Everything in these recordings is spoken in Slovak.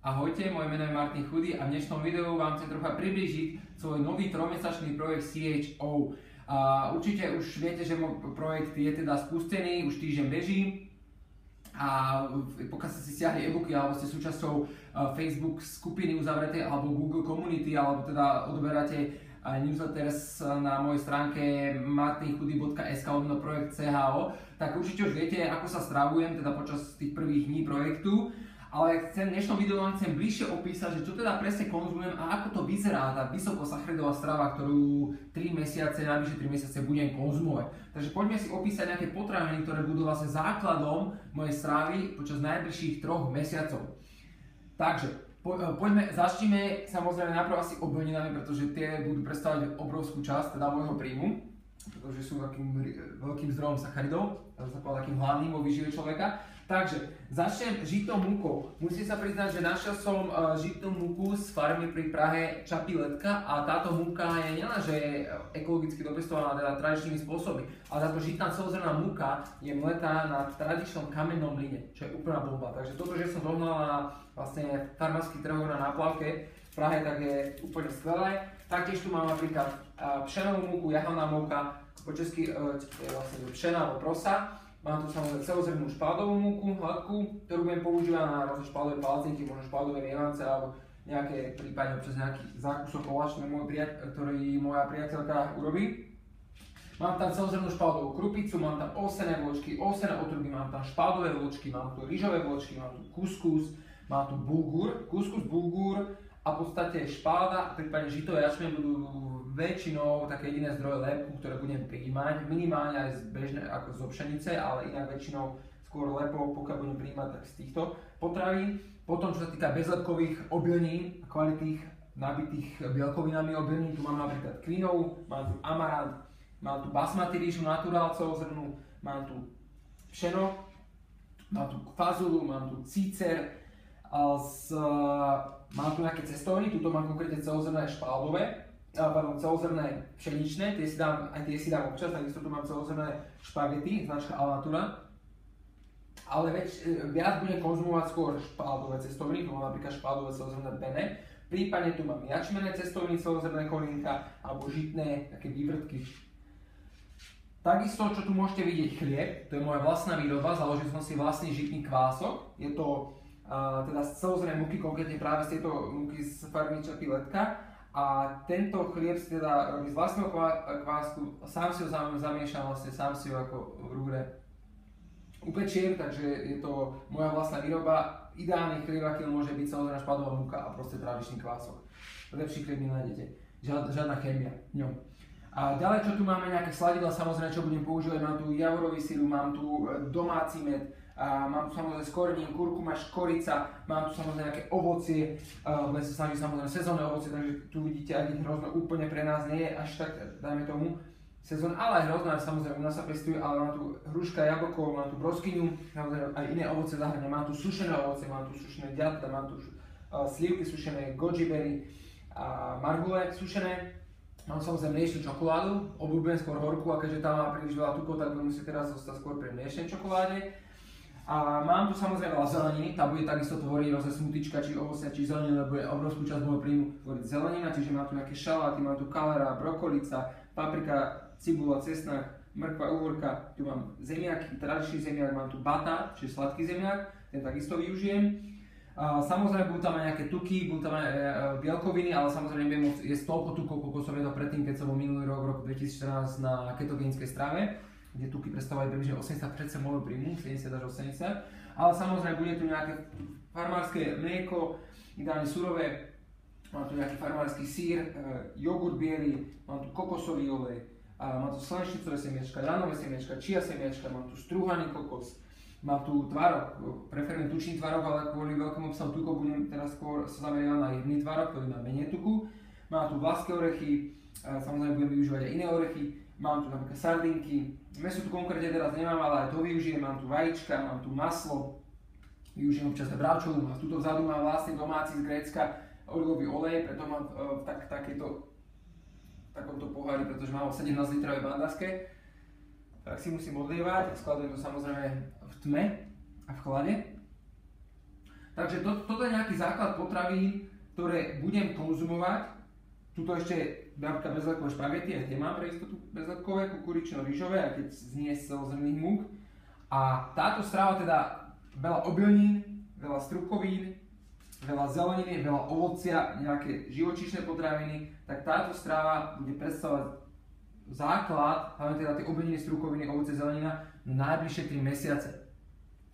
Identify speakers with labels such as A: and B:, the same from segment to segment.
A: Ahojte, moje meno je Martin Chudý a v dnešnom videu vám chcem trocha priblížiť svoj nový trojmesačný projekt CHO. Určite už viete, že môj projekt je teda spustený, už týždeň beží. A pokiaľ ste si stiahli e-booky alebo ste súčasťou Facebook skupiny uzavretej alebo Google Community alebo teda odoberáte newsletters na mojej stránke martinchudy.sk/projekt.cho, tak určite už viete, ako sa stravujem teda počas tých prvých dní projektu. Ale v dnešnom videu vám chcem bližšie opísať, že čo teda presne konzumujem a ako to vyzerá tá vysokosacharidová strava, ktorú 3 mesiace, najbližšie 3 mesiace budem konzumovať. Takže poďme si opísať nejaké potraviny, ktoré budú vlastne základom mojej stravy počas najbližších 3 mesiacov. Takže začneme samozrejme najprv asi obilninami, pretože tie budú predstavovať obrovskú časť teda môjho príjmu, pretože sú takým veľkým zdrojom sacharidov, takým hlavným vo výžive človeka. Takže začnem žitou múkou. Musím sa priznať, že našiel som žitú múku z farmy pri Prahe Čapí Letka a táto múka je nielenže ekologicky dopestovaná teda tradičnými spôsobmi, ale táto žitná celozrnná múka je mletá na tradičnom kamennom mlyne, čo je úplná bomba. Takže toto, že som dohnal na vlastne farmársky trhoch na náplavke v Prahe, tak je úplne skvelé. Taktiež tu mám napríklad pšenovú múku, jahodná múka, po česky je vlastne pšená alebo prosa. Mám tu samozrejme celozrnnú špaldovú múku, hladkú, ktorú budem používať na rôzne špaldové palacinky, možno špaldové mielance alebo nejaké prípadne občas nejaký zákusok koláč, ktorý moja priateľka urobí. Mám tam celozrnnú špaldovú krupicu, mám tam ovsené vločky, ovsené otruby, mám tam špaldové vločky, mám tu rýžové vločky, mám tu kuskus, mám tu bulgur, kuskus, bulgur a v podstate špalda, prípadne žitové jačmene budú väčšinou také jediné zdroje lepku, ktoré budem prijímať, minimálne aj z bežnej ako zo pšenice, ale inak väčšinou skôr lepov, pokiaľ budem prijímať tak z týchto potravín. Potom čo sa týka bezlepkových obilnín, kvalitných nabitých bielkovinami obilnín, tu mám napríklad kvinovú, mám tu amarant, mám tu basmati rýžu naturál celozrnnú, mám tu pšeno, mám tu fazulu, mám tu cícer, mám tu nejaké cestoviny, tuto mám konkrétne celozrnné špaldové, celozrnné pšeničné, tie si dám občas, takisto tu mám celozrnné špagety, značka Alnatura. Ale viac budem konzumovať skôr špaldové cestoviny, tu mám napríklad špaldové celozrnné penne. Prípadne tu mám jačmené cestoviny, celozrnné kolínka alebo žitné také vývrtky. Takisto, čo tu môžete vidieť, chlieb, to je moja vlastná výroba, založil som si vlastný žitný kvások. Je to teda z celozrnnej múky, konkrétne práve z tejto múky z farmy Čapí Letka. A tento chlieb si teda robí z vlastného kvásku, sám si ho zamiešam, vlastne sám si ho ako v rúre upečiem, takže je to moja vlastná výroba. Ideálny chlieb, aký môže byť samozrejme špaldová múka a proste tradičný kvások. Lepší chlieb nenájdete, žiadna chémia v ňom. A ďalej, čo tu máme, nejaké sladidlá, samozrejme, čo budem používať, mám tu javorový sirup, mám tu domáci med, mám tu samozrejme skorenín, kurkuma, škorica, mám tu samozrejme nejaké ovocie, budem sa snažiť samozrejme sezónne ovocie, takže tu vidíte, ak ich hrozno úplne pre nás nie je až tak, dajme tomu, sezón, ale aj hrozno, samozrejme u nás sa pestuje, ale mám tu hruška, jablko, mám tu broskyňu, samozrejme aj iné ovocie zahrania, mám tu sušené ovocie, mám tu sušené ďatle, mám tu slivky sušené, goji berry a margule sušené. Mám samozrejme mliečnú čokoládu, obľúbujem skôr horkú a keďže tam má príliš veľa tukov, tak budem musieť teraz zostať skôr pri mliečnej čokoláde. A mám tu samozrejme veľa zeleniny, tá bude takisto tvoriť rôzne smutička, či ovoce, či zelenina, bude obrovskú časť môjho príjmu tvoriť zelenina, čiže mám tu nejaké šaláty, mám tu kalera, brokolica, paprika, cibula, cesnak, mrkva, uhorka, tu mám zemiaky, tradičný zemiak, mám tu batát, čiže sladký zemiak, ten takisto využijem. Samozrejme budú tam aj nejaké tuky, budú tam aj bielkoviny, ale samozrejme nebudem môcť jesť toľko tukov, koľko som jedol predtým, keď som bol minulý rok, v roku 2014 na ketogénskej strave, kde tuky predstavovajú približne 80% môjho príjmu, 70 až 80. Ale samozrejme bude tu nejaké farmárske mlieko, ideálne surové, mám tu nejaký farmársky sír, jogurt biely, mám tu kokosový olej, mám tu slnečnicové semiečka, ranové semiečka, chia semiečka, mám tu strúhaný kokos. Mám tu tvarok, preferujem tučný tvarok, ale kvôli veľkému obsahu tukov budem teraz skôr sa zameriavať na jemný tvarok, ktorý má menej tuku. Mám tu vlaské orechy, samozrejme budem využívať aj iné orechy. Mám tu napríklad sardinky, mäso tu konkrétne teraz nemám, ale aj to využijem. Mám tu vajíčka, mám tu maslo, využijem občas aj bravčovú. A tuto vzadu mám vlastne domáci z Grécka olivový olej, preto mám v takomto pohári, pretože mám 17 litrovej bandaske. Tak si musím odlievať, skladujem to samozrejme v tme a v chlade. Takže toto je nejaký základ potravín, ktoré budem konzumovať. Tuto ešte napríklad bezlepkové špagety, aj tie mám pre istotu bezlepkové, kukurično-rýžové, aj keď znie z celozrnných múk. A táto strava teda veľa obilnín, veľa strukovín, veľa zeleniny, veľa ovocia, nejaké živočíšne potraviny, tak táto strava bude predstavovať základ, hlavne teda tie obilniny, strukoviny, ovoce, zelenina na najbližšie 3 mesiace.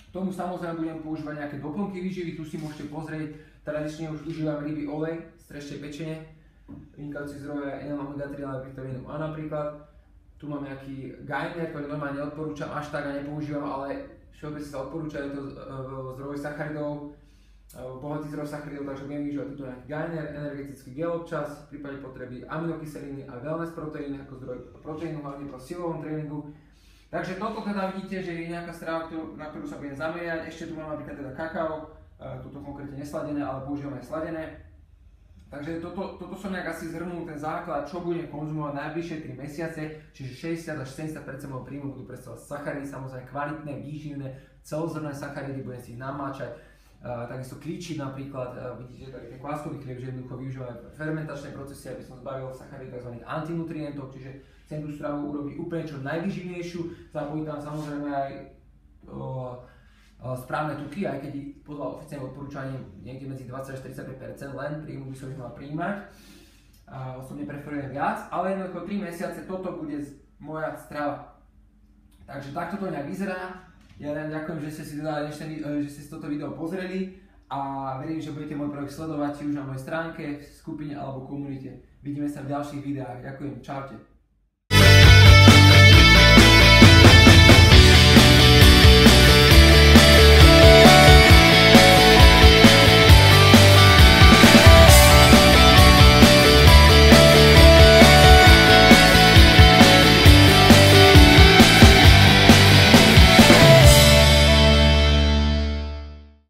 A: K tomu samozrejme budem používať nejaké doplnky výživy, tu si môžete pozrieť, tradične už užívam ryby olej, strešie pečenie, vynikajúci zdroj NL omega-3 ale vitamínu A napríklad. Tu mám nejaký Gainer, ktorý normálne neodporúčam až tak a nepoužívam, ale všeobecne sa odporúča, je to zdroj sacharidov, bohatý zdroj sacharidov, takže budem využívať tuto nejaký Gainer, energetický gel občas, v prípade potreby aminokyseliny a wellness proteíny ako zdroj proteínu, hlavne po silovom tréningu. Takže toto teda vidíte, že je nejaká strava, na ktorú sa budem zameriať. Ešte tu mám napríklad teda kakao, toto konkrétne nesladené, ale používam aj sladené. Takže toto som nejak asi zhrnul ten základ, čo budem konzumovať najbližšie 3 mesiace, čiže 60 až 70% môjho príjmu budú predstavovať sacharidy, samozrejme kvalitné, výživné, celozrnné sacharidy, budem si ich namáčať. Takisto klíčik napríklad, vidíte tady ten kváskový chlieb, že jednoducho využívam fermentačné procesy, aby som zbavil sacharidy tzv. Antinutrientov, čiže chcem tú stravu urobiť úplne čo najvyživnejšiu, zapojiť tam samozrejme aj správne tuky, aj keď podľa oficiálnych odporúčaní niekde medzi 20 až 45% len príjmu by som ich mal príjmať. Osobne preferujem viac, ale jednoducho 3 mesiace toto bude moja strava. Takže takto to nejak vyzerá. Ja len ďakujem, že ste si toto video pozreli a verím, že budete môj projekt sledovať či už na mojej stránke, v skupine alebo komunite. Vidíme sa v ďalších videách. Ďakujem, čaute.